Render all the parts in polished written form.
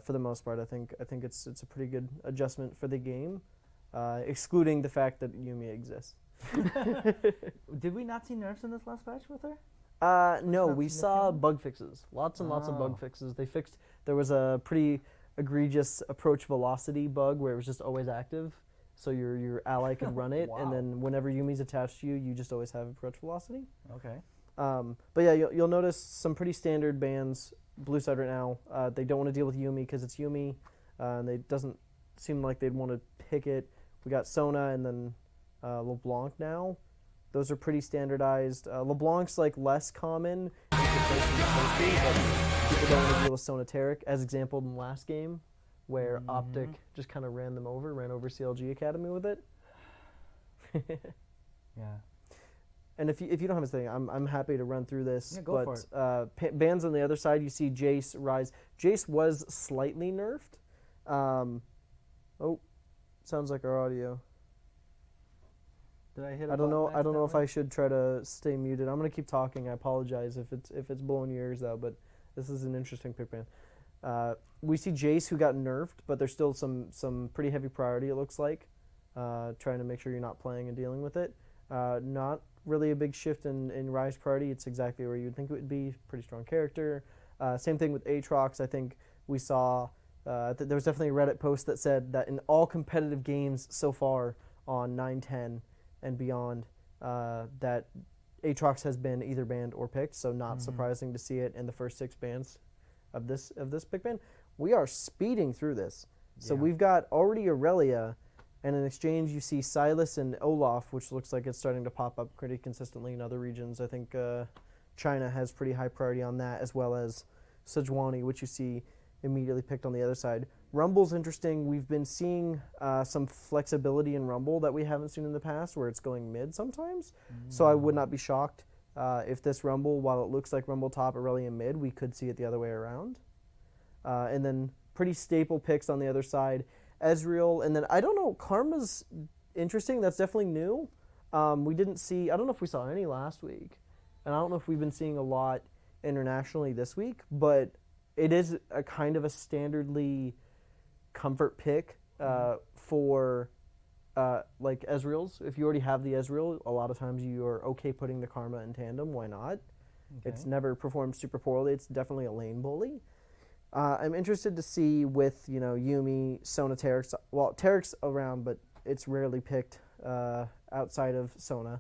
for the most part. I think it's a pretty good adjustment for the game, excluding the fact that Yumi exists. Did we not see nerfs in this last patch with her? No, not we saw significant? bug fixes. Lots and lots of bug Oh. fixes. There was a pretty egregious approach velocity bug where it was just always active, so your ally could run it, Wow. and then whenever Yumi's attached to you, you just always have approach velocity. Okay. But yeah, you'll notice some pretty standard bans blue side right now. They don't want to deal with Yumi because it's Yumi, and it doesn't seem like they'd want to pick it. We got Sona and then LeBlanc now. Those are pretty standardized. LeBlanc's like less common, but people don't want to deal with Sona Taric, as exampled in the last game, where Optic just kind of ran over CLG Academy with it. Yeah. And if you don't have anything, I'm happy to run through this. Yeah, go for it. Bans on the other side, you see Jace rise. Jace was slightly nerfed. Oh, sounds like our audio. Did I hit? I don't know if I should try to stay muted. I'm gonna keep talking. I apologize if it's blowing your ears out, but this is an interesting pick ban. We see Jace who got nerfed, but there's still some pretty heavy priority. It looks like trying to make sure you're not playing and dealing with it. Not really a big shift in Rise priority. It's exactly where you'd think it would be. Pretty strong character. Same thing with Aatrox. I think we saw there was definitely a Reddit post that said that in all competitive games so far on 9-10 and beyond, that Aatrox has been either banned or picked. So not surprising to see it in the first 6 bans of this pick ban. We are speeding through this. So we've got already Aurelia. And in exchange, you see Silas and Olaf, which looks like it's starting to pop up pretty consistently in other regions. I think China has pretty high priority on that, as well as Sejuani, which you see immediately picked on the other side. Rumble's interesting. We've been seeing some flexibility in Rumble that we haven't seen in the past, where it's going mid sometimes. So I would not be shocked if this Rumble, while it looks like Rumble top, Aurelia mid, we could see it the other way around. And then pretty staple picks on the other side. Ezreal, and then I don't know, Karma's interesting. That's definitely new. We didn't see, I don't know if we saw any last week, and I don't know if we've been seeing a lot internationally this week, but it is a kind of a standardly comfort pick for like Ezreal's. If you already have the Ezreal, a lot of times you are okay putting the Karma in tandem. Why not? Okay. It's never performed super poorly. It's definitely a lane bully. I'm interested to see with, Yumi, Sona, Taric's. Well, Taric's around, but it's rarely picked outside of Sona.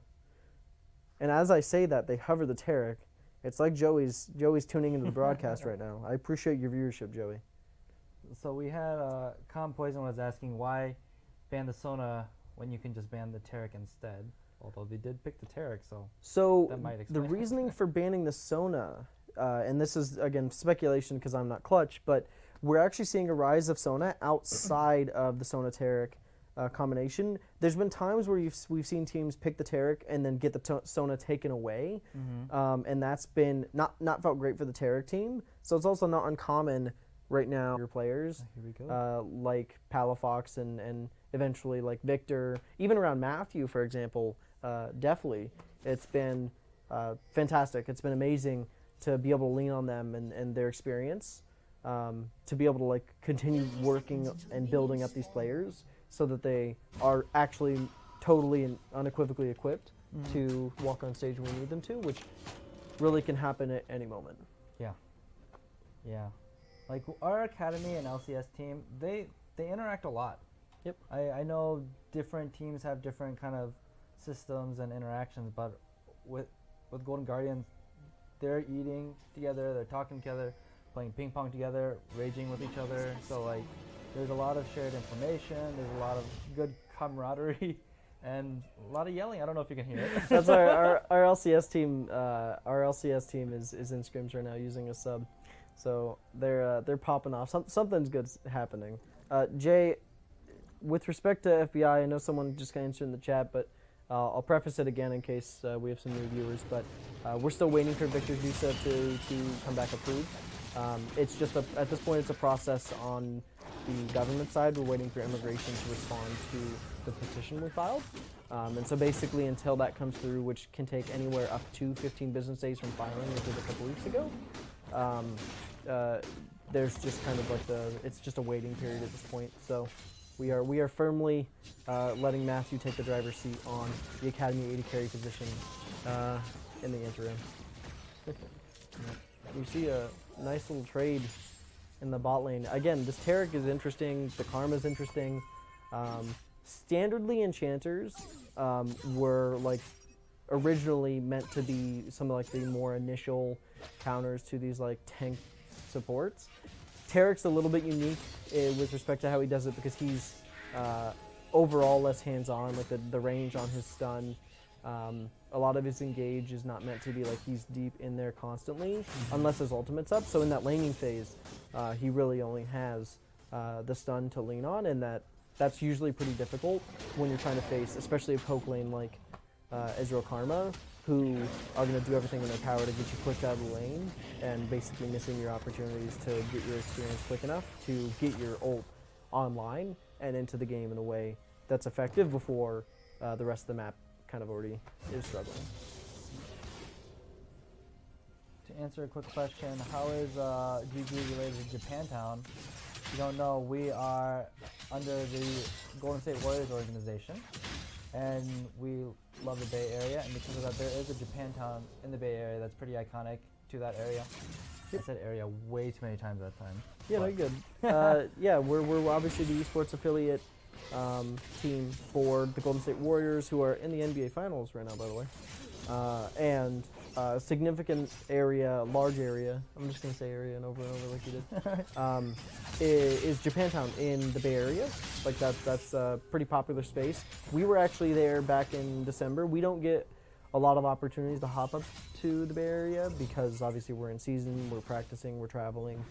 And as I say that, they hover the Taric. It's like Joey's tuning into the broadcast right now. I appreciate your viewership, Joey. So we had Calm Poison was asking why ban the Sona when you can just ban the Taric instead. Although they did pick the Taric, so that might explain. The reasoning for banning the Sona, and this is, again, speculation because I'm not clutch, but we're actually seeing a rise of Sona outside of the Sona Taric combination. There's been times where we've seen teams pick the Taric and then get the Sona taken away, and that's been not felt great for the Taric team. So it's also not uncommon right now for players like Palafox and eventually like Victor, even around Matthew, for example. Definitely, it's been fantastic. It's been amazing to be able to lean on them and their experience, to be able to like continue working and building up these players so that they are actually totally and unequivocally equipped to walk on stage when we need them to, which really can happen at any moment. Yeah. Like our academy and LCS team, they interact a lot. Yep. I know different teams have different kind of systems and interactions, but with Golden Guardians, they're eating together, they're talking together, playing ping pong together, raging with each other. So like, there's a lot of shared information. There's a lot of good camaraderie, and a lot of yelling. I don't know if you can hear it. That's our LCS team. Our LCS team is in scrims right now using a sub, so they're popping off. Something's good happening. Jay, with respect to FBI, I know someone just got answered in the chat, but I'll preface it again in case we have some new viewers. But we're still waiting for Victor's visa to come back approved. It's just at this point, it's a process on the government side. We're waiting for immigration to respond to the petition we filed. And so basically until that comes through, which can take anywhere up to 15 business days from filing, which was a couple weeks ago, there's just kind of like it's just a waiting period at this point. So we are firmly letting Matthew take the driver's seat on the Academy AD carry position in the interim. We see a nice little trade in the bot lane. Again, this Taric is interesting. The Karma is interesting. Standardly, enchanters were like originally meant to be some of like the more initial counters to these like tank supports. Taric's a little bit unique with respect to how he does it because he's overall less hands-on. Like the range on his stun, a lot of his engage is not meant to be like he's deep in there constantly unless his ultimate's up. So in that laning phase, he really only has the stun to lean on, and that's usually pretty difficult when you're trying to face, especially a poke lane like Ezreal Karma, who are going to do everything in their power to get you pushed out of the lane and basically missing your opportunities to get your experience quick enough to get your ult online and into the game in a way that's effective before the rest of the map kind of already is struggling. To answer a quick question, how is GG related to Japantown? If you don't know, we are under the Golden State Warriors organization, and we love the Bay Area, and because of that, there is a Japantown in the Bay Area that's pretty iconic to that area. I said area way too many times that time. Yeah, no, you're good. Yeah, we're obviously the eSports affiliate team for the Golden State Warriors, who are in the NBA Finals right now, by the way. And a significant area, large area, I'm just going to say area and over like you did, is Japantown in the Bay Area. Like that's a pretty popular space. We were actually there back in December. We don't get a lot of opportunities to hop up to the Bay Area because obviously we're in season, we're practicing, we're traveling,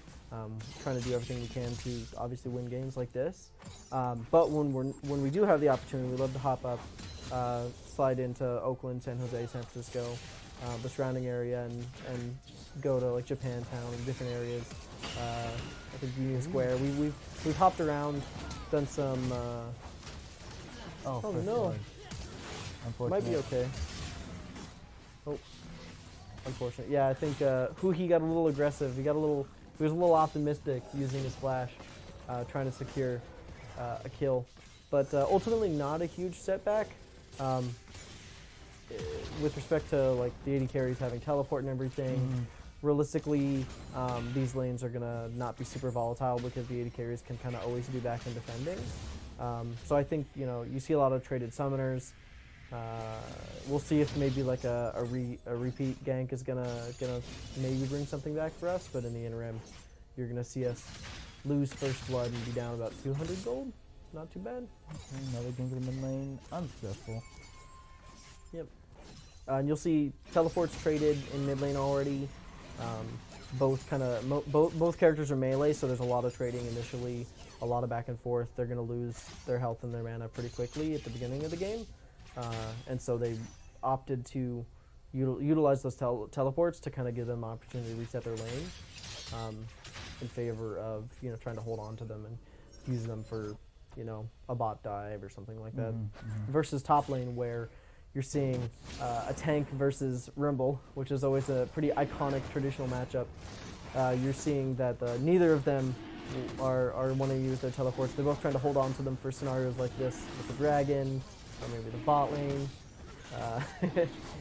trying to do everything we can to obviously win games like this. But when we do have the opportunity, we love to hop up, slide into Oakland, San Jose, San Francisco, the surrounding area, and go to like Japantown and different areas. I think Union Square. We've hopped around, done some. Oh no! Might be okay. Oh, unfortunate. Yeah, I think Huhi got a little aggressive. He was a little optimistic using his flash, trying to secure a kill, but ultimately not a huge setback. With respect to like the AD carries having teleport and everything, realistically, these lanes are gonna not be super volatile because the AD carries can kind of always be back in defending. So I think you see a lot of traded summoners. We'll see if maybe like a repeat gank is gonna maybe bring something back for us. But in the interim, you're gonna see us lose first blood and be down about 200 gold. Not too bad. Okay, another gank in the mid lane, unsuccessful. Yep. And you'll see teleports traded in mid lane already. Both characters are melee, so there's a lot of trading initially, a lot of back and forth. They're gonna lose their health and their mana pretty quickly at the beginning of the game. And so they opted to utilize those teleports to kind of give them an opportunity to reset their lane in favor of trying to hold on to them and use them for a bot dive or something like that. Versus top lane where you're seeing a tank versus Rumble, which is always a pretty iconic traditional matchup. You're seeing that neither of them are wanting to use their teleports. They're both trying to hold on to them for scenarios like this with the dragon, or maybe the bot lane.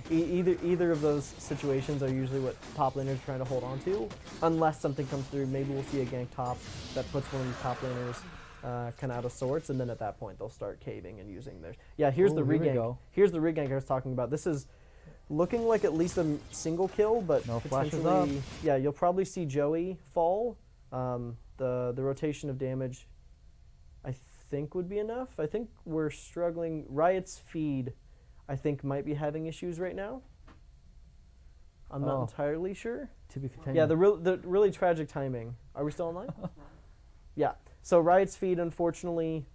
Either of those situations are usually what top laners are trying to hold on to, unless something comes through. Maybe we'll see a gank top that puts one of these top laners kind of out of sorts, and then at that point they'll start caving and using theirs. Yeah, here's the regank. Here's the regank I was talking about. This is looking like at least a single kill, but no potentially, yeah, you'll probably see Joey fall. The rotation of damage, I think, would be enough. I think we're struggling. Riot's feed, I think, might be having issues right now. I'm not entirely sure. To be continued. Yeah, the really tragic timing. Are we still online? Yeah. So Riot's feed, unfortunately,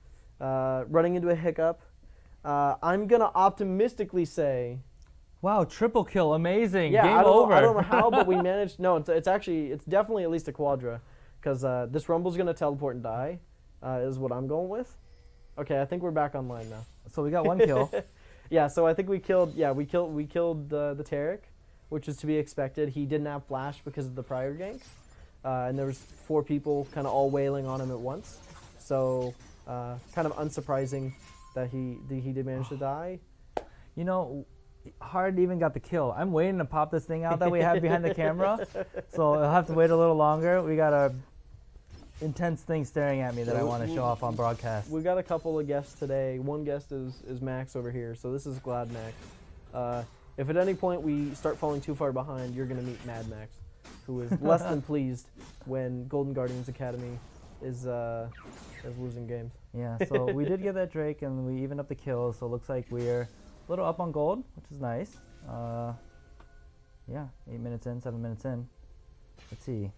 running into a hiccup. I'm gonna optimistically say, wow, triple kill, amazing! Yeah, Game over. I don't know how, but we managed. No, it's definitely at least a quadra, because this Rumble's gonna teleport and die, is what I'm going with. Okay, I think we're back online now. So we got one kill. Yeah, so I think we killed the Taric, which is to be expected. He didn't have flash because of the prior gank. and there was 4 people kind of all wailing on him at once. So kind of unsurprising that he did manage to die. You know, Hard even got the kill. I'm waiting to pop this thing out that we have behind the camera, so I'll have to wait a little longer. We got a intense thing staring at me that I want to show off on broadcast. We got a couple of guests today. One guest is Max over here, so this is Glad Max. If at any point we start falling too far behind, you're going to meet Mad Max, who is less than pleased when Golden Guardians Academy is losing games. Yeah, so we did get that Drake, and we evened up the kills, so it looks like we're a little up on gold, which is nice. Yeah, 8 minutes in, 7 minutes in. Let's see.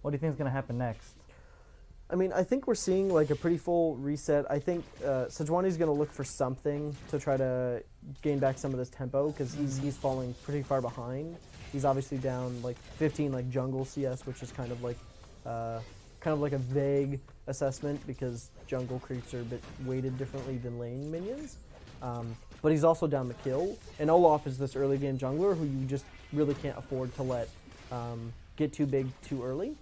What do you think is going to happen next? I mean, I think we're seeing like a pretty full reset. I think Sejuani's going to look for something to try to gain back some of this tempo because he's falling pretty far behind. He's obviously down like 15 like jungle CS, which is kind of like a vague assessment because jungle creeps are a bit weighted differently than lane minions. But he's also down the kill, and Olaf is this early game jungler who you just really can't afford to let get too big too early.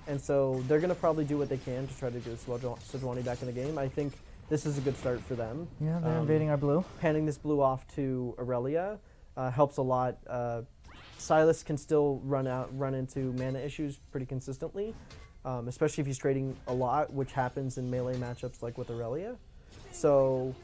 And so they're going to probably do what they can to try to get Sejuani back in the game. I think this is a good start for them. Yeah, they're invading our blue. Handing this blue off to Aurelia helps a lot. Silas can still run into mana issues pretty consistently, especially if he's trading a lot, which happens in melee matchups like with Aurelia. So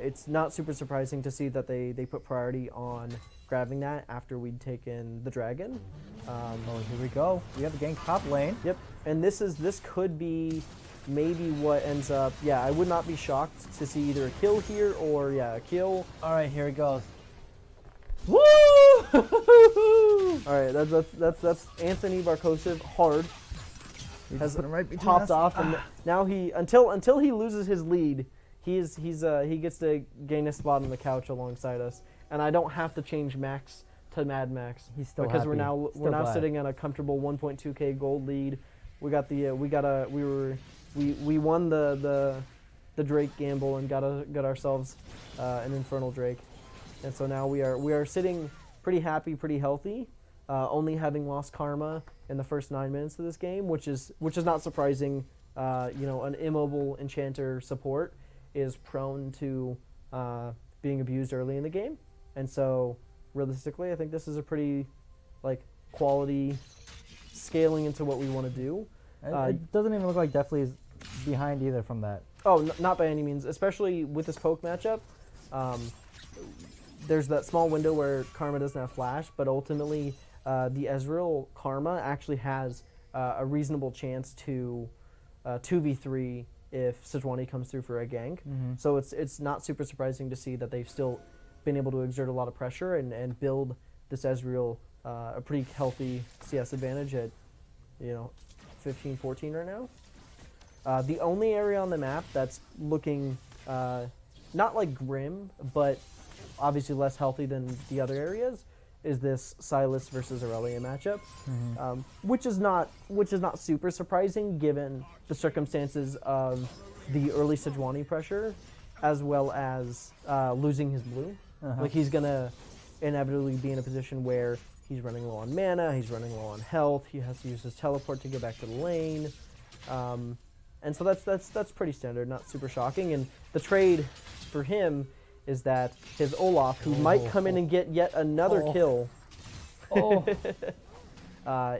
it's not super surprising to see that they put priority on grabbing that after we'd taken the dragon. Oh, here we go. We have the gank top lane. Yep, and this could be maybe what ends up. Yeah, I would not be shocked to see either a kill here or a kill. All right, here it goes. Woo! All right, that's Anthony Barkosiv hard. Has right popped off, and now he until he loses his lead, he gets to gain a spot on the couch alongside us, and I don't have to change Max to Mad Max. He's still because happy. we're now sitting on a comfortable 1.2k gold lead. We won the Drake gamble and got ourselves an Infernal Drake, and so now we are sitting pretty happy, pretty healthy, only having lost Karma in the first 9 minutes of this game, which is not surprising. An immobile enchanter support is prone to being abused early in the game, and so realistically, I think this is a pretty quality scaling into what we want to do. It doesn't even look like Deathly is behind either from that. Oh, not by any means, especially with this poke matchup. There's that small window where Karma doesn't have flash, but ultimately the Ezreal Karma actually has a reasonable chance to 2v3 if Sejuani comes through for a gank. So it's not super surprising to see that they've still been able to exert a lot of pressure and build this Ezreal a pretty healthy CS advantage at 15-14 right now. The only area on the map that's looking not like grim, but obviously less healthy than the other areas is this Silas versus Aurelia matchup, which is not super surprising given the circumstances of the early Sejuani pressure, as well as losing his blue. Like he's gonna inevitably be in a position where he's running low on mana, he's running low on health, he has to use his teleport to get back to the lane, and so that's pretty standard, not super shocking. And the trade for him is that his Olaf, who might come in and get yet another kill,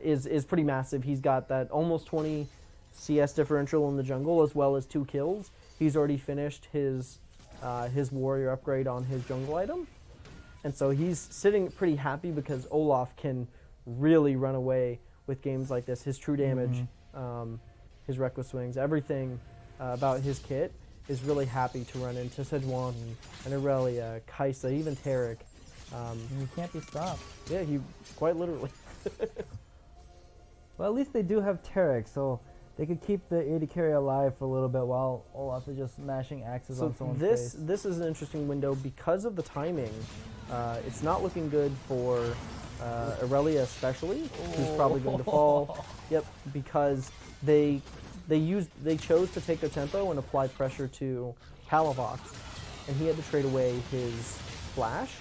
is pretty massive. He's got that almost 20 CS differential in the jungle as well as 2 kills. He's already finished his warrior upgrade on his jungle item, and so he's sitting pretty happy because Olaf can really run away with games like this. His true damage, his reckless swings, everything about his kit is really happy to run into Sejuani and Aurelia, Kaisa, even Tarek. You can't be stopped. Yeah, he quite literally. Well, at least they do have Tarek, so they could keep the AD carry alive for a little bit while Olaf is just mashing axes on someone's face. This is an interesting window because of the timing. It's not looking good for Aurelia especially, who's probably going to fall. Yep, because they chose to take their tempo and apply pressure to Palavox, and he had to trade away his flash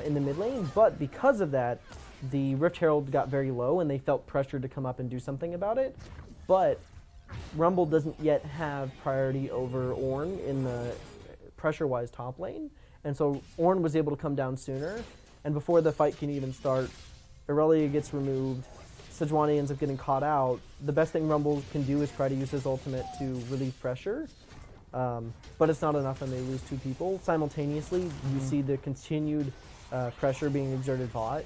in the mid lane. But because of that, the Rift Herald got very low, and they felt pressured to come up and do something about it. But Rumble doesn't yet have priority over Ornn in the pressure-wise top lane, and so Ornn was able to come down sooner, and before the fight can even start, Irelia gets removed, Sejuani ends up getting caught out. The best thing Rumble can do is try to use his ultimate to relieve pressure, but it's not enough and they lose 2 people. Simultaneously, you see the continued pressure being exerted bot.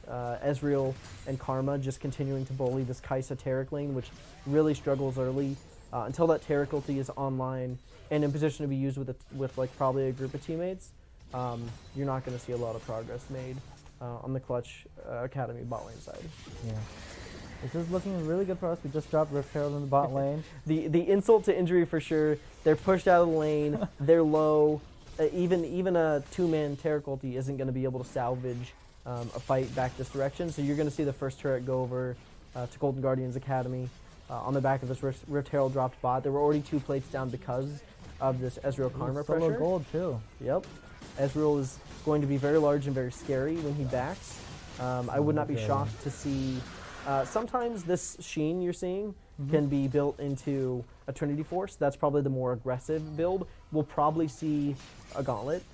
Ezreal and Karma just continuing to bully this Kai'Sa Taric lane, which really struggles early. Until that Taric ulti is online and in position to be used with like probably a group of teammates, you're not going to see a lot of progress made on the Clutch Academy bot lane side. Yeah. This is looking really good for us. We just dropped Rift Herald in the bot lane. The insult to injury for sure. They're pushed out of the lane. They're low. Even a 2-man Taric ulti isn't going to be able to salvage a fight back this direction. So you're going to see the first turret go over to Golden Guardians Academy on the back of this Rift Herald dropped bot. There were already 2 plates down because of this Ezreal Karma pressure. Solo gold too. Yep. Ezreal is going to be very large and very scary when he backs. I would not be shocked to see. Sometimes this Sheen you're seeing can be built into a Trinity Force. That's probably the more aggressive build. We'll probably see a Gauntlet.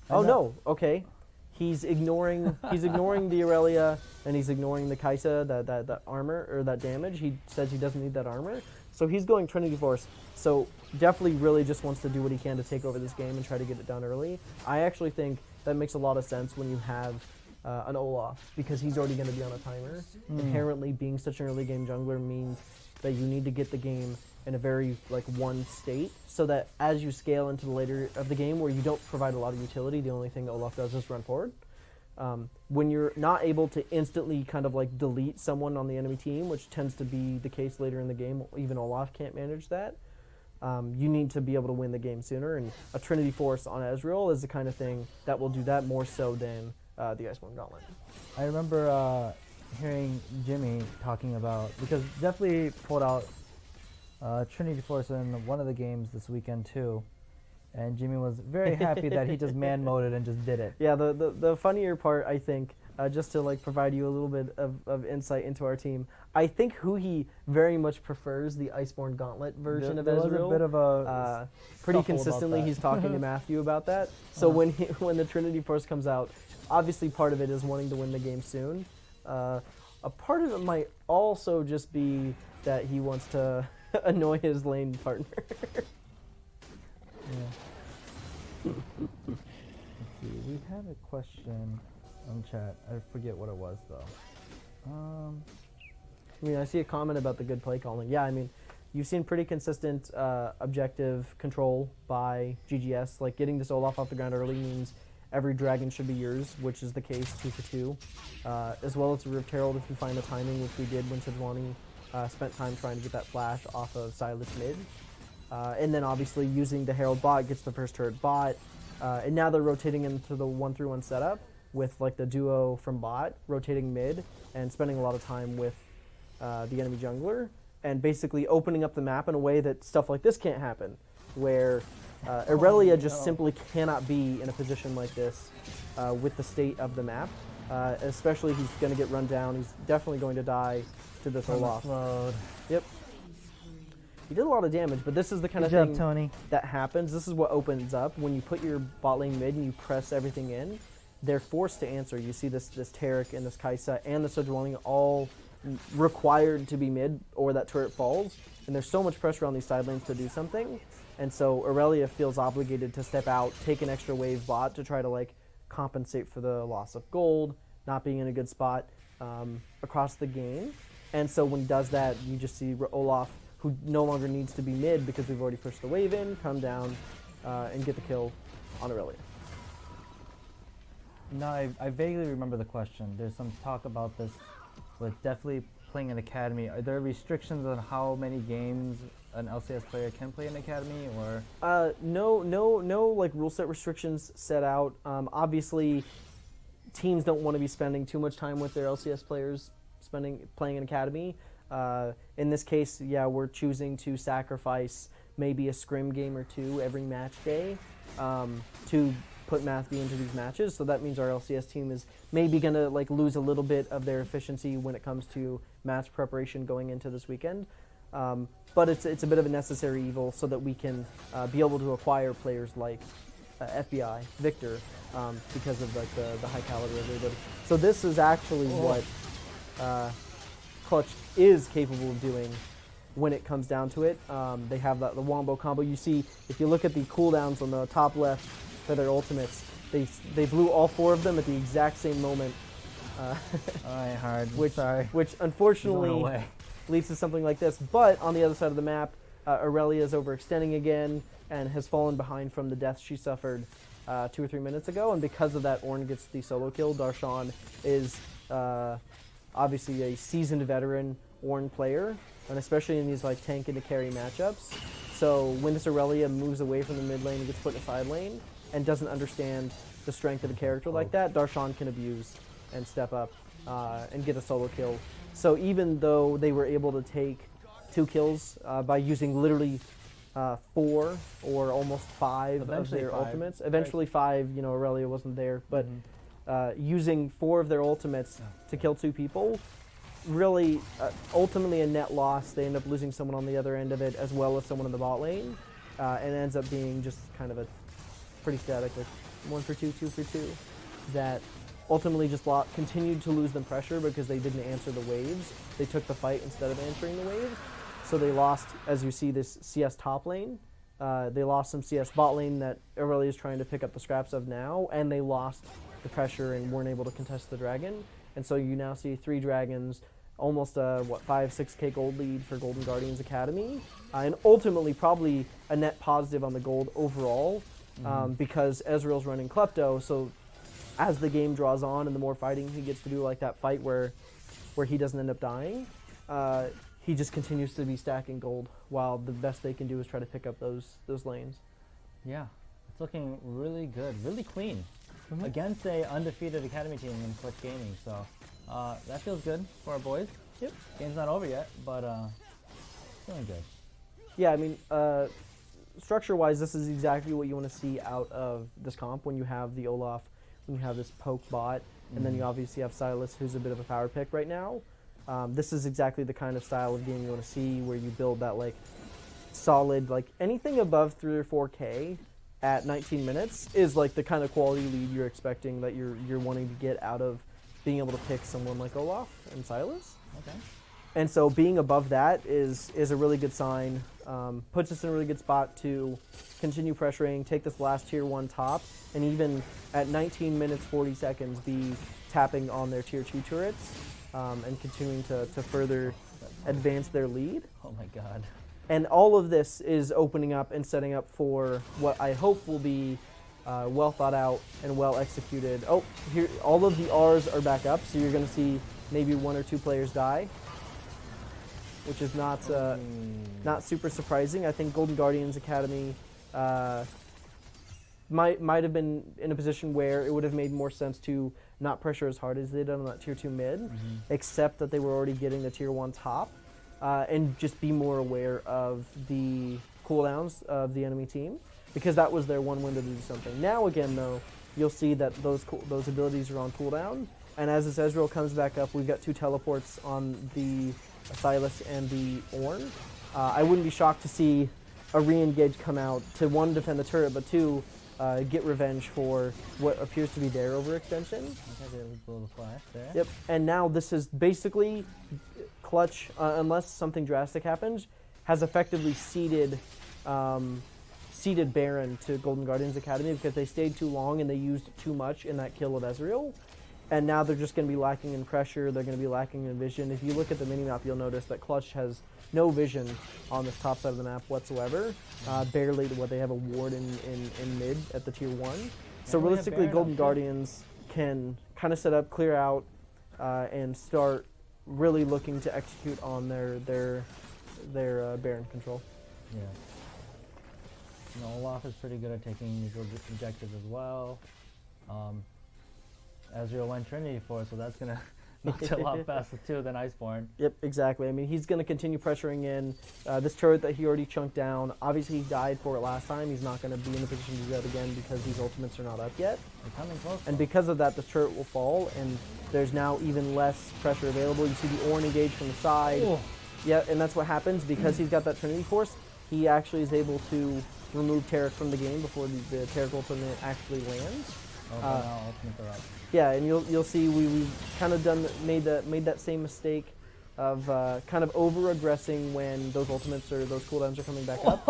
Oh no, okay. He's ignoring the Irelia and he's ignoring the Kai'Sa, that armor or that damage. He says he doesn't need that armor. So he's going Trinity Force. So definitely really just wants to do what he can to take over this game and try to get it done early. I actually think that makes a lot of sense when you have an Olaf, because he's already going to be on a timer. Inherently, being such an early game jungler means that you need to get the game in a very one state, so that as you scale into the later of the game where you don't provide a lot of utility, the only thing Olaf does is run forward. When you're not able to instantly kind of delete someone on the enemy team, which tends to be the case later in the game, even Olaf can't manage that. You need to be able to win the game sooner, and a Trinity Force on Ezreal is the kind of thing that will do that more so than the Iceborne Gauntlet. I remember hearing Jimmy talking about, because definitely pulled out Trinity Force in one of the games this weekend too, and Jimmy was very happy that he just man-moded and just did it. Yeah, the funnier part, I think, just to provide you a little bit of insight into our team, I think who he very much prefers the Iceborne Gauntlet version of Ezreal. There was a bit of a pretty consistently he's talking to Matthew about that. So when the Trinity Force comes out, obviously part of it is wanting to win the game soon. A part of it might also just be that he wants to annoy his lane partner. Let's see, we had a question on chat. I forget what it was though. I see a comment about the good play calling. Yeah, you've seen pretty consistent objective control by GGS. Getting this Olaf off the ground early means every dragon should be yours, which is the case 2 for 2. As well as the Rift Herald if you find the timing, which we did when Sejuani spent time trying to get that flash off of Silas mid. And then obviously using the Herald bot gets the first turret bot. And now they're rotating into the 1-3-1 setup with the duo from bot rotating mid and spending a lot of time with the enemy jungler and basically opening up the map in a way that stuff like this can't happen, where Irelia just simply cannot be in a position like this with the state of the map. Especially he's going to get run down. He's definitely going to die to this Olaf. Yep. He did a lot of damage, but this is the kind of thing Tony. that happens. This is what opens up when you put your bot lane mid and you press everything in. They're forced to answer. You see this Taric and this Kai'Sa and the Sejuani all required to be mid or that turret falls. And there's so much pressure on these side lanes to do something. And so Irelia feels obligated to step out, take an extra wave bot to try to compensate for the loss of gold, not being in a good spot across the game. And so when he does that, you just see Olaf, who no longer needs to be mid because we've already pushed the wave in, come down and get the kill on Irelia. No, I vaguely remember the question. There's some talk about this with definitely playing an academy. Are there restrictions on how many games an LCS player can play in academy, or? No rule set restrictions set out. Obviously, teams don't want to be spending too much time with their LCS players playing in academy. In this case, yeah, we're choosing to sacrifice maybe a scrim game or 2 every match day to put Mathby into these matches. So that means our LCS team is maybe going to like lose a little bit of their efficiency when it comes to match preparation going into this weekend. But it's a bit of a necessary evil so that we can be able to acquire players like FBI, Victor, because of like the high caliber of everybody. So this is actually what Clutch is capable of doing when it comes down to it. They have the Wombo combo. You see, if you look at the cooldowns on the top left for their ultimates, they blew all 4 of them at the exact same moment. Alright, hard. Which unfortunately leads to something like this. But on the other side of the map, Aurelia is overextending again and has fallen behind from the death she suffered 2 or 3 minutes ago. And because of that, Ornn gets the solo kill. Darshan is obviously a seasoned veteran Ornn player, and especially in these like tank into carry matchups. So when this Aurelia moves away from the mid lane and gets put in a side lane and doesn't understand the strength of a character like that, Darshan can abuse and step up and get a solo kill. So even though they were able to take 2 kills by using literally 4 or almost 5 of their ultimates, eventually 5, you know, Aurelia wasn't there, but using 4 of their ultimates to kill 2 people, really ultimately a net loss. They end up losing someone on the other end of it as well as someone in the bot lane, and it ends up being just kind of a pretty static, like 1 for 2, 2 for 2, that ultimately just continued to lose them pressure because they didn't answer the waves. They took the fight instead of answering the waves. So they lost, as you see, this CS top lane. They lost some CS bot lane that Aurelia is trying to pick up the scraps of now, and they lost the pressure and weren't able to contest the dragon. And so you now see 3 dragons, almost a 5-6K gold lead for Golden Guardians Academy, and ultimately probably a net positive on the gold overall, because Ezreal's running Klepto. So as the game draws on and the more fighting he gets to do, like that fight where he doesn't end up dying, he just continues to be stacking gold, while the best they can do is try to pick up those lanes. Yeah, it's looking really good, really clean. Against a undefeated Academy team in Clutch Gaming, so that feels good for our boys. Yep. Game's not over yet, but feeling good. Yeah, I mean, structure-wise, this is exactly what you want to see out of this comp when you have the Olaf, when you have this poke bot, and then you obviously have Silas, who's a bit of a power pick right now. This is exactly the kind of style of game you want to see, where you build that like solid, like anything above 3 or 4K at 19 minutes is like the kind of quality lead you're expecting, that you're wanting to get out of being able to pick someone like Olaf and Silas. Okay. And so being above that is a really good sign. Puts us in a really good spot to continue pressuring, take this last tier 1 top, and even at 19 minutes 40 seconds be tapping on their tier 2 turrets, and continuing to further advance their lead. Oh my god. And all of this is opening up and setting up for what I hope will be well thought out and well executed. Oh, here all of the R's are back up, so you're going to see maybe 1 or 2 players die, which is not super surprising. I think Golden Guardians Academy might have been in a position where it would have made more sense to not pressure as hard as they did on that tier 2 mid, except that they were already getting the tier 1 top. And just be more aware of the cooldowns of the enemy team, because that was their one window to do something. Now again, though, you'll see that those abilities are on cooldown, and as this Ezreal comes back up, we've got 2 teleports on the Silas and the Ornn. I wouldn't be shocked to see a re-engage come out to 1, defend the turret, but 2, get revenge for what appears to be their overextension. Okay, there was a little flash there. Yep, and now this is basically Clutch, unless something drastic happens, has effectively ceded Baron to Golden Guardians Academy because they stayed too long and they used too much in that kill of Ezreal. And now they're just going to be lacking in pressure, they're going to be lacking in vision. If you look at the minimap, you'll notice that Clutch has no vision on this top side of the map whatsoever. Barely what they have a ward in mid at the tier 1. So realistically, Golden Guardians can kind of set up, clear out, and start really looking to execute on their Baron control. Yeah. You know, Olaf is pretty good at taking neutral objectives as well. Ezreal went Trinity for it, so that's gonna Not a lot faster too than Iceborne. Yep, exactly. I mean, he's going to continue pressuring in this turret that he already chunked down. Obviously, he died for it last time. He's not going to be in the position to do that again because these ultimates are not up yet. They're coming close. And because of that, the turret will fall, and there's now even less pressure available. You see the Ornn engage from the side. Ooh. Yeah, and that's what happens because he's got that Trinity Force. He actually is able to remove Taric from the game before the Taric ultimate actually lands. Oh, now ultimates are up. Yeah, and you'll see we kind of made that same mistake of kind of over aggressing when those ultimates or those cooldowns are coming back up.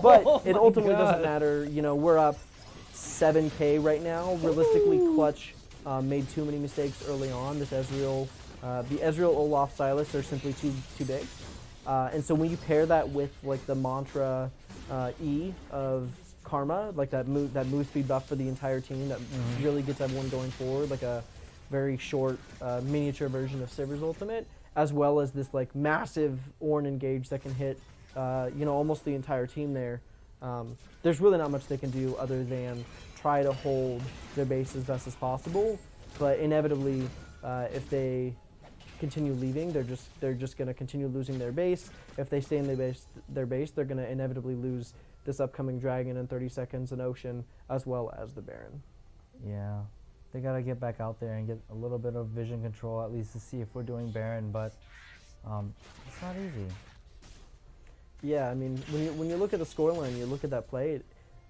But it ultimately doesn't matter. You know, we're up 7K right now. Realistically, Clutch made too many mistakes early on. This Ezreal, the Ezreal Olaf Sylas are simply too big. And so when you pair that with like the mantra E of Karma, like that move speed buff for the entire team that really gets everyone going forward, like a very short miniature version of Sivir's ultimate, as well as this like massive Ornn engage that can hit almost the entire team there. There's really not much they can do other than try to hold their base as best as possible, but inevitably if they continue leaving, they're just going to continue losing their base. If they stay in their base, they're going to inevitably lose this upcoming Dragon in 30 seconds, an Ocean, as well as the Baron. Yeah, they got to get back out there and get a little bit of vision control, at least to see if we're doing Baron, but it's not easy. Yeah, I mean, when you look at the scoreline, you look at that play,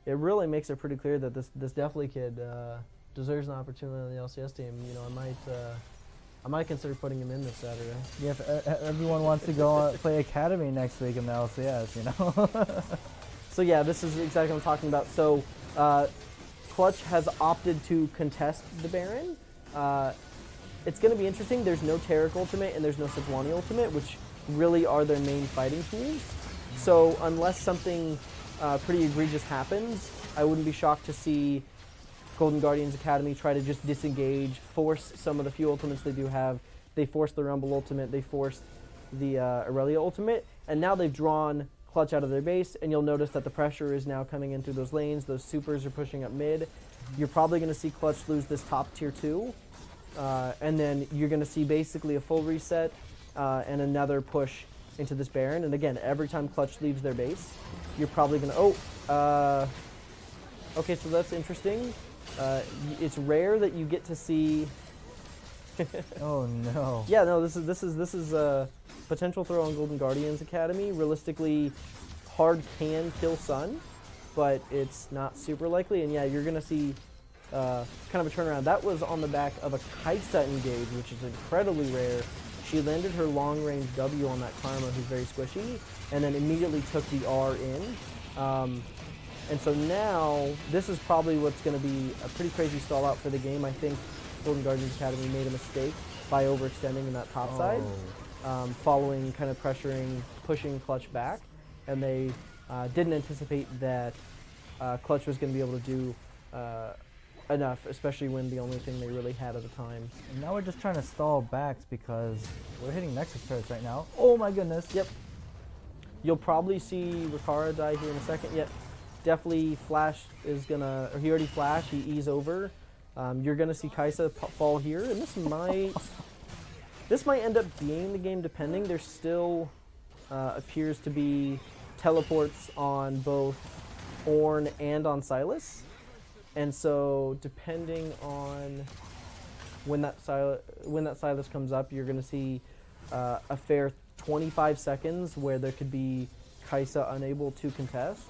it really makes it pretty clear that this Deathly kid deserves an opportunity on the LCS team. You know, I might consider putting him in this Saturday. Yeah, if everyone wants to go play Academy next week in the LCS, you know. So yeah, this is exactly what I'm talking about. So Clutch has opted to contest the Baron. It's going to be interesting. There's no Taric ultimate and there's no Sejuani ultimate, which really are their main fighting tools. So unless something pretty egregious happens, I wouldn't be shocked to see Golden Guardians Academy try to just disengage, force some of the few ultimates they do have. They forced the Rumble ultimate, they forced the Aurelia ultimate, and now they've drawn Clutch out of their base, and you'll notice that the pressure is now coming in through those lanes. Those supers are pushing up mid. You're probably going to see Clutch lose this top tier 2, and then you're going to see basically a full reset and another push into this Baron. And again, every time Clutch leaves their base, you're probably going to... okay, so that's interesting. It's rare that you get to see... Oh no. Yeah, no, this is a potential throw on Golden Guardians Academy. Realistically, hard can kill Sun, but it's not super likely. And yeah, you're gonna see kind of a turnaround. That was on the back of a Kaisa engage, which is incredibly rare. She landed her long range W on that Karma, who's very squishy, and then immediately took the R in. And so now this is probably what's going to be a pretty crazy stall out for the game. I think Golden Guardians Academy made a mistake by overextending in that top side, following kind of pushing Clutch back, and they didn't anticipate that Clutch was going to be able to do enough, especially when the only thing they really had at the time. And now we're just trying to stall backs because we're hitting Nexus turrets right now. Oh my goodness. Yep. You'll probably see Rikara die here in a second. Yep. Definitely Flash is gonna, or he already flashed, he ease over. You're gonna see Kaisa fall here, and this might end up being the game depending. There still appears to be teleports on both Ornn and on Sylas. And so depending on when that Sylas comes up, you're gonna see a fair 25 seconds where there could be Kaisa unable to contest.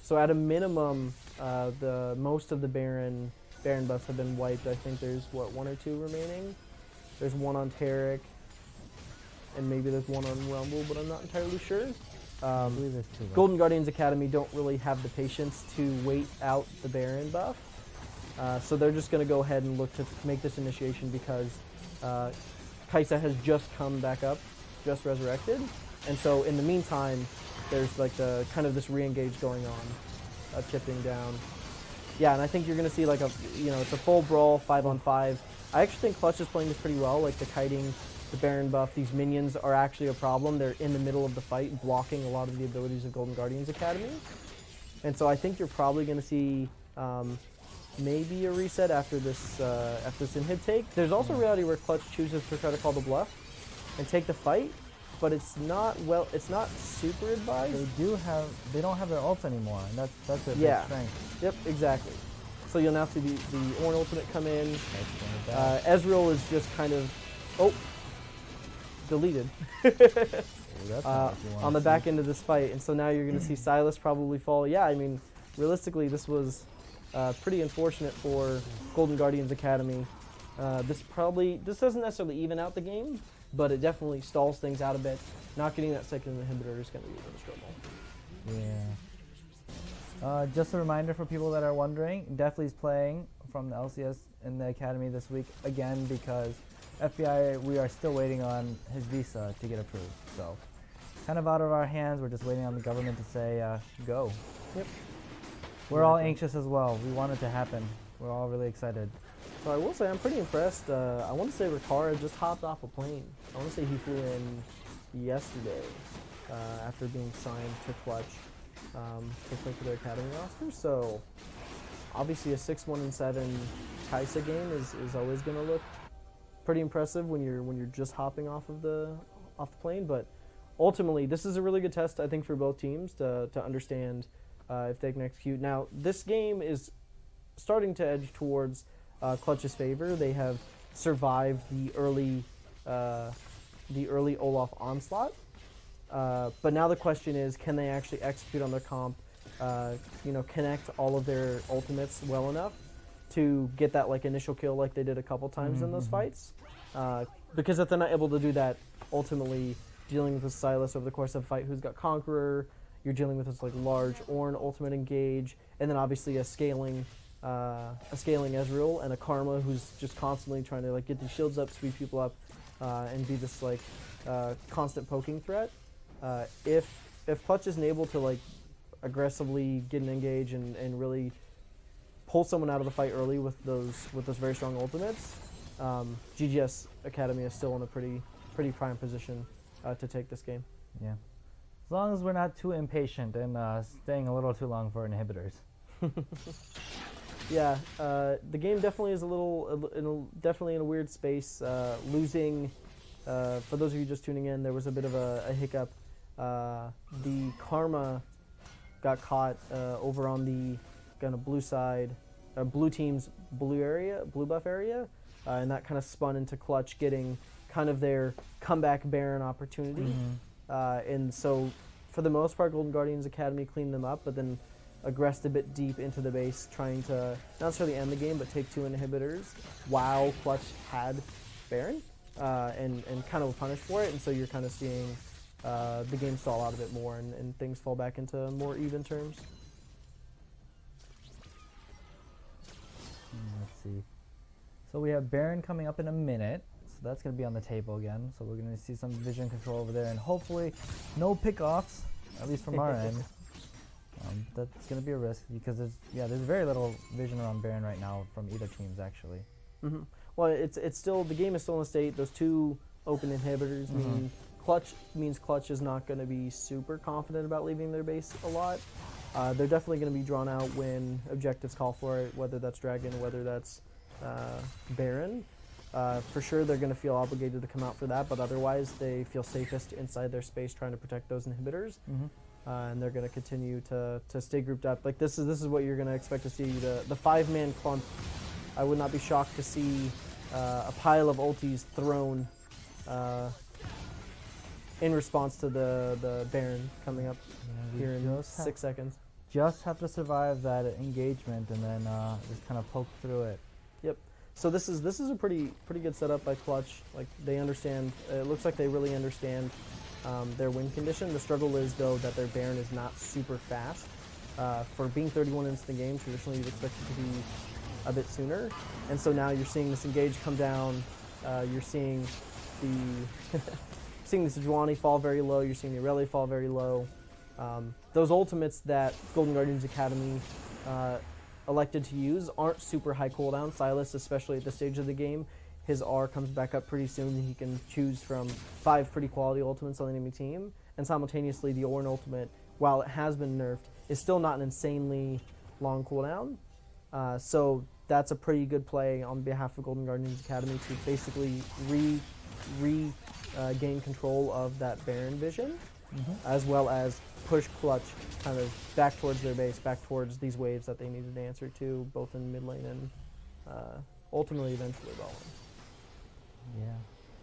So at a minimum, most of the Baron buffs have been wiped. I think there's, what, 1 or 2 remaining? There's 1 on Taric, and maybe there's 1 on Rumble, but I'm not entirely sure. I believe there's 2 left. Golden Guardians Academy don't really have the patience to wait out the Baron buff. So they're just going to go ahead and look to make this initiation because Kaisa has just come back up, just resurrected. And so in the meantime, there's like the kind of this re-engage going on, chipping down. Yeah, and I think you're going to see like it's a full brawl, 5-on-5. I actually think Clutch is playing this pretty well, like the kiting, the Baron buff. These minions are actually a problem. They're in the middle of the fight, blocking a lot of the abilities of Golden Guardians Academy. And so I think you're probably going to see maybe a reset after this inhib take. There's also a reality where Clutch chooses to try to call the bluff and take the fight, but it's not super advised. They don't have their ults anymore, and that's their Yeah. big strength. Yep, exactly. So you'll now see the Ornn ultimate come in. That's bad. Ezreal is just kind of deleted Ooh, that's not what you wanna on the see. back end of this fight, and so now you're going to see Sylas probably fall. Yeah, I mean, realistically, this was pretty unfortunate for Golden Guardians Academy. This doesn't necessarily even out the game, but it definitely stalls things out a bit. Not getting that second inhibitor is going to be a bit of a struggle. Yeah. Just a reminder for people that are wondering, Deathly's playing from the LCS in the Academy this week again because FBI, we are still waiting on his visa to get approved. So, kind of out of our hands. We're just waiting on the government to say, go. Yep. We're all anxious as well. We want it to happen. We're all really excited. So I will say I'm pretty impressed. I want to say Ricard just hopped off a plane. I want to say he flew in yesterday after being signed to Clutch to play for their Academy roster. So obviously a 6-1-7 Kai'Sa game is always going to look pretty impressive when you're just hopping off the plane. But ultimately, this is a really good test, I think, for both teams to understand if they can execute. Now, this game is starting to edge towards Clutch's favor. They have survived the early Olaf onslaught, but now the question is, can they actually execute on their comp? Connect all of their ultimates well enough to get that initial kill like they did a couple times in those fights. Because if they're not able to do that, ultimately dealing with Sylas over the course of a fight who's got Conqueror, you're dealing with this large Ornn ultimate engage, and then obviously a scaling Ezreal and a Karma who's just constantly trying to get these shields up, speed people up, and be this constant poking threat. If Clutch isn't able to aggressively get an engage and really pull someone out of the fight early with those very strong ultimates, GGS Academy is still in a pretty prime position to take this game. Yeah. As long as we're not too impatient and staying a little too long for inhibitors. Yeah, the game definitely is definitely in a weird space. Losing, for those of you just tuning in, there was a bit of a hiccup. The Karma got caught over on the kind of blue side, blue team's blue buff area, and that kind of spun into Clutch getting kind of their comeback Baron opportunity. And so, for the most part, Golden Guardians Academy cleaned them up, but then aggressed a bit deep into the base, trying to not necessarily end the game, but take 2 inhibitors while Clutch had Baron, and kind of punished for it. And so you're kind of seeing the game stall out a bit more, and things fall back into more even terms. Let's see. So we have Baron coming up in a minute. So that's going to be on the table again. So we're going to see some vision control over there, and hopefully no pickoffs, at least from our end. That's going to be a risk because there's very little vision around Baron right now from either teams actually. Well, it's still, the game is still in a state. Those 2 open inhibitors means Clutch is not going to be super confident about leaving their base a lot. They're definitely going to be drawn out when objectives call for it, whether that's Dragon, whether that's Baron. For sure, they're going to feel obligated to come out for that, but otherwise, they feel safest inside their space trying to protect those inhibitors, and they're going to continue to stay grouped up. This is what you're going to expect to see, the 5-man clump. I would not be shocked to see a pile of ultis thrown in response to the Baron coming up here in 6 seconds. Just have to survive that engagement and then just kind of poke through it. Yep. So this is a pretty good setup by Clutch. They understand. It looks like they really understand their win condition. The struggle is though that their Baron is not super fast. For being 31 into the game, traditionally you'd expect it to be a bit sooner. And so now you're seeing this engage come down. You're seeing the seeing the Sejuani fall very low. You're seeing the Irelia fall very low. Those ultimates that Golden Guardians Academy elected to use aren't super high cooldown. Sylas, especially at this stage of the game, his R comes back up pretty soon, and he can choose from 5 pretty quality ultimates on the enemy team. And simultaneously, the Ornn ultimate, while it has been nerfed, is still not an insanely long cooldown. So that's a pretty good play on behalf of Golden Guardians Academy to basically gain control of that Baron vision, as well as push Clutch kind of back towards their base, back towards these waves that they needed to answer to, both in mid lane and ultimately eventually bot lane. Yeah.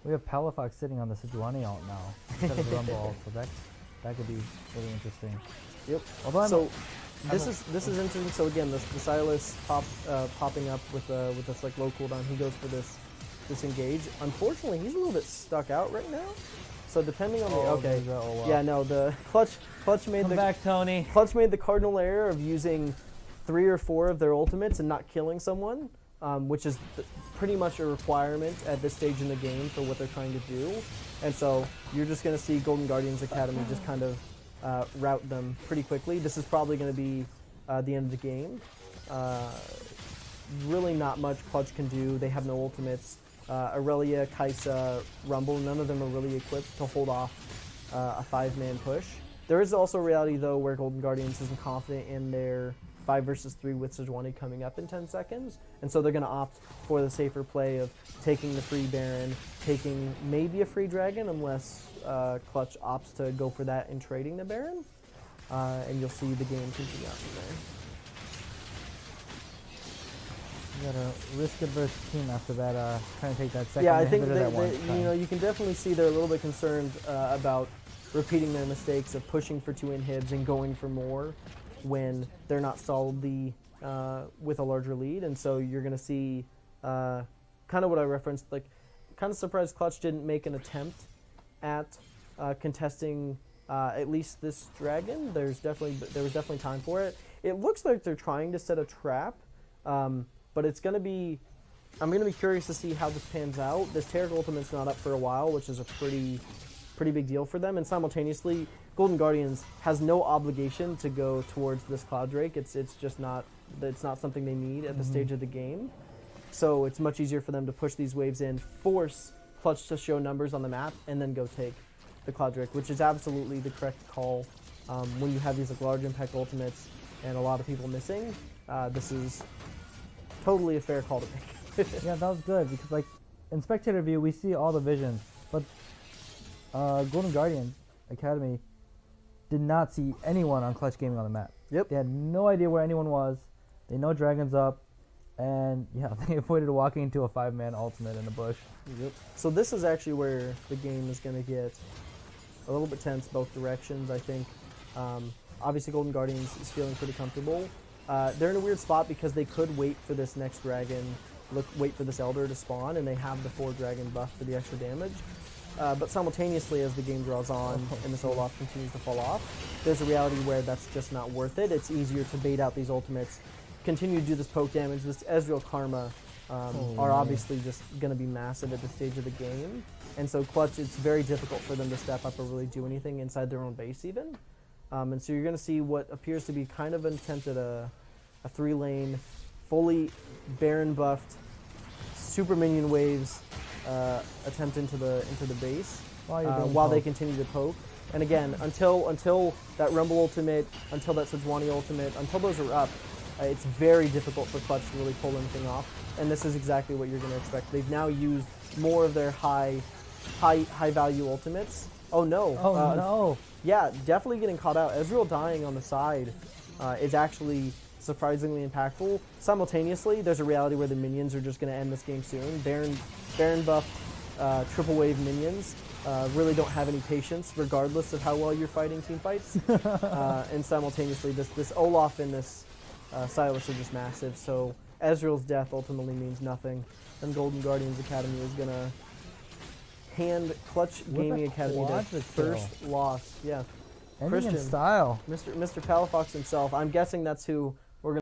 We have Palafox sitting on the Sejuani ult now instead of the Rumble ult, so that could be really interesting. Yep. Although So this is interesting. So again, the Silas popping up with this like low cooldown. He goes for this engage. Unfortunately, he's a little bit stuck out right now. So depending on the Clutch made Come back, Tony. Clutch made the cardinal error of using 3 or 4 of their ultimates and not killing someone, which is pretty much a requirement at this stage in the game for what they're trying to do. And so you're just going to see Golden Guardians Academy just kind of route them pretty quickly. This is probably going to be the end of the game. Really not much Clutch can do. They have no ultimates. Aurelia, Kaisa, Rumble, none of them are really equipped to hold off a 5-man push. There is also a reality, though, where Golden Guardians isn't confident in their 5 versus 3 with Sejuani coming up in 10 seconds, and so they're going to opt for the safer play of taking the free Baron, taking maybe a free Dragon, unless Clutch opts to go for that and trading the Baron, and you'll see the game continue out from there. You got a risk-averse team after that, trying to take that second. Yeah, I think they, you can definitely see they're a little bit concerned about repeating their mistakes of pushing for 2 inhibs and going for more when they're not solidly with a larger lead, and so you're going to see kind of what I referenced. Like, kind of surprised Clutch didn't make an attempt at contesting at least this dragon. There was definitely time for it. It looks like they're trying to set a trap. But it's going to be, I'm going to be curious to see how this pans out. This Taric ultimate's not up for a while, which is a pretty big deal for them. And simultaneously, Golden Guardians has no obligation to go towards this Cloud Drake. It's just not, it's not something they need at the stage of the game. So it's much easier for them to push these waves in, force Clutch to show numbers on the map, and then go take the Cloud Drake, which is absolutely the correct call when you have these like large impact ultimates and a lot of people missing. This is totally a fair call to make. Yeah, that was good because like in spectator view we see all the visions, but Golden Guardians Academy did not see anyone on Clutch Gaming on the map. Yep. They had no idea where anyone was. They know Dragon's up, and yeah, they avoided walking into a 5-man ultimate in the bush. Yep. So this is actually where the game is going to get a little bit tense both directions, I think. Obviously Golden Guardians is feeling pretty comfortable. They're in a weird spot because they could wait for this next dragon, wait for this Elder to spawn, and they have the 4 dragon buff for the extra damage. But simultaneously, as the game draws on and this Olaf continues to fall off, there's a reality where that's just not worth it. It's easier to bait out these ultimates, continue to do this poke damage. This Ezreal Karma are obviously just going to be massive at this stage of the game. And so Clutch, it's very difficult for them to step up or really do anything inside their own base even. And so you're going to see what appears to be kind of an attempt at a 3-lane, fully Baron buffed, super minion waves attempt into the base while they continue to poke. And again, until that Rumble ultimate, until that Sejuani ultimate, until those are up, it's very difficult for Clutch to really pull anything off. And this is exactly what you're going to expect. They've now used more of their high value ultimates. Oh no! No! Yeah, definitely getting caught out. Ezreal dying on the side is actually surprisingly impactful. Simultaneously, there's a reality where the minions are just going to end this game soon. Baron buff, triple wave minions really don't have any patience, regardless of how well you're fighting team fights. And simultaneously, this Olaf and this Silas are just massive. So Ezreal's death ultimately means nothing, and Golden Guardians Academy is going to hand Clutch Gaming Academy their first loss. Yeah. Ending in style. Mr. Palafox himself. I'm guessing that's who